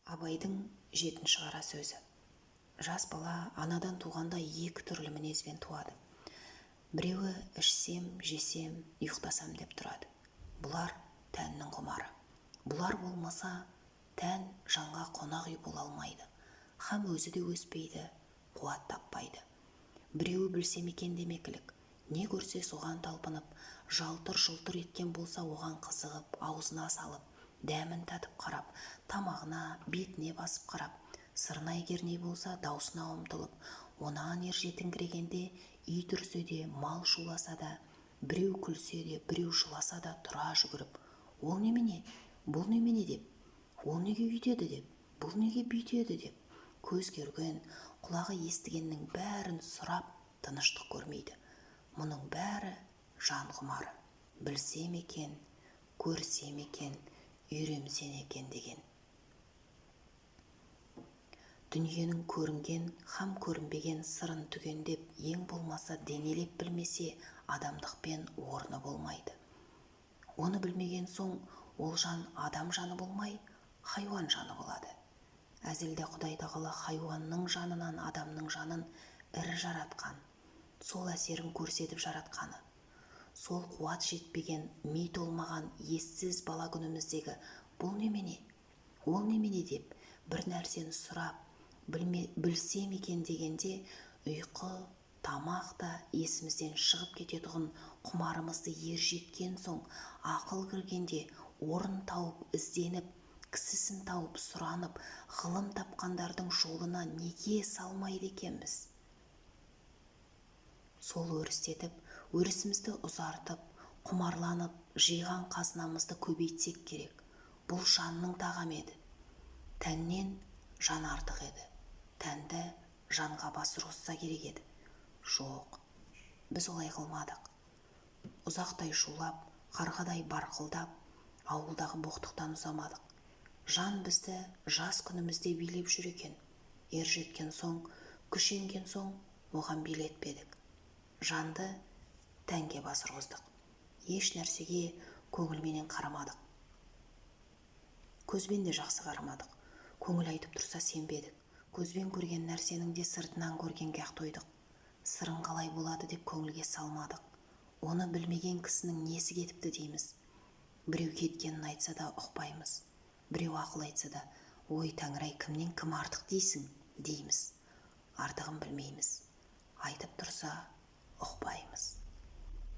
Абайдың 7-ші қара сөзі. Жас бала анадан туғанда екі түрлі мінезбен туады. Біреуі ішсем, жесем, ұйықтасам деп тұрады. Бұлар тәннің құмары. Бұлар болмаса, тән жанға қонақ үй бола алмайды. Хам өзі де өспейді, қуат таппайды. Біреуі білсем екен демекілік. Не көрсе соған талпынып, жалтыр-жұлтыр еткен болса оған қызығып, аузына салып, дәмін татып қарап, тамағына, бетіне басып қарап, сырнай керней болса даусына ұмтылып, онан ержетіңкірегенде үй түрсе де, мал шуласа да, біреу күлсе де, біреу жыласа да тұра жүгіріп, ол немене, бұл немене деп, ол неге үйтеді деп, бұл неге бүйтеді деп, көз көрген, құлағы естігеннің бәрін сұрап, тыныштық көрмейді. Мұның бәрі жан құмары. Білсем екен, көрсем екен, үйренсем екен деген. Дүниенің көрінген, хам көрінбеген сырын түгендеп, ең болмаса денелеп білмесе, адамдықпен орны болмайды. Оны білмеген соң, ол жан адам жаны болмай, хайуан жаны болады. Әзілде Құдай тағала хайуанның жанынан адамның жанын ірі жаратқан, сол әсерін көрсетіп жаратқаны. Сол қуат жетпеген, ми толмаған ессіз бала күніміздегі бұл немене, ол немене деп бір нәрсені сұрап, білсем екен дегенде ұйқы, тамақ та есімізден шығып кететұғын құмарымызды ержеткен соң, ақыл кіргенде орын тауып, ізденіп, кісісін тауып, сұранып, ғылым тапқандардың жолына неге салмайды екенбіз? Сол өрістетіп, өрісімізді ұзартып, құмарланып, жиған қазынамызды көбейтсек керек. Бұл жанның тағамы еді. Тәннен жан артық еді. Тәнді жанға басырғызса керек еді. Жоқ, біз олай қылмадық. Ұзақтай шулап, қарғадай барқылдап, ауылдағы боқтықтан ұзамадық. Жан бізді жас күнімізде билеп жүр екен. Ержеткен соң, күшенген соң, оған билетпедік. Жанды тәнге басырғыздық. Еш нәрсеге көңілменен қарамадық. Көзбен де жақсы қарамадық. Көңіл айтып тұрса сенбедік. Көзбен көрген нәрсенің де сыртынан көргенге ақ тойдық. Сырың қалай болады деп көңілге салмадық. Оны білмеген кісінің несі кетіпті дейміз. Біреу кеткенін айтса да ұқпаймыз. Біреу ақыл айтса да, ой Тәңір-ай, кімнен кім артық дейсің, дейміз. Артығын білмейміз. Айтып тұрса ұқпаймыз.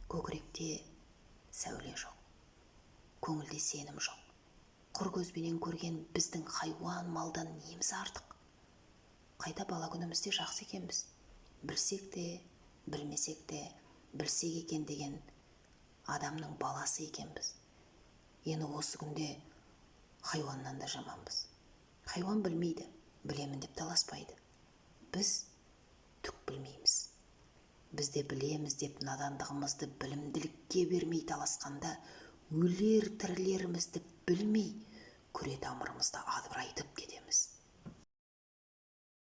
Көкіректе сәуле жоқ. Көңілде сенім жоқ. Құр көзбенен көрген біздің хайуан малдан неміз артық? Қайта бала күнімізде жақсы екенбіз. Білсек те, білмесек те, білсек екен деген адамның баласы екенбіз. Енді осы күнде хайуаннан да жаманбыз. Хайуан білмейді, білемін деп таласпайды. Біз түк білмейміз. Бізде білеміз деп надандығымызды білімділікке бермей таласқанда, өлер тірілерімізді білмей, күре тамырымызды адырайтып кетеміз.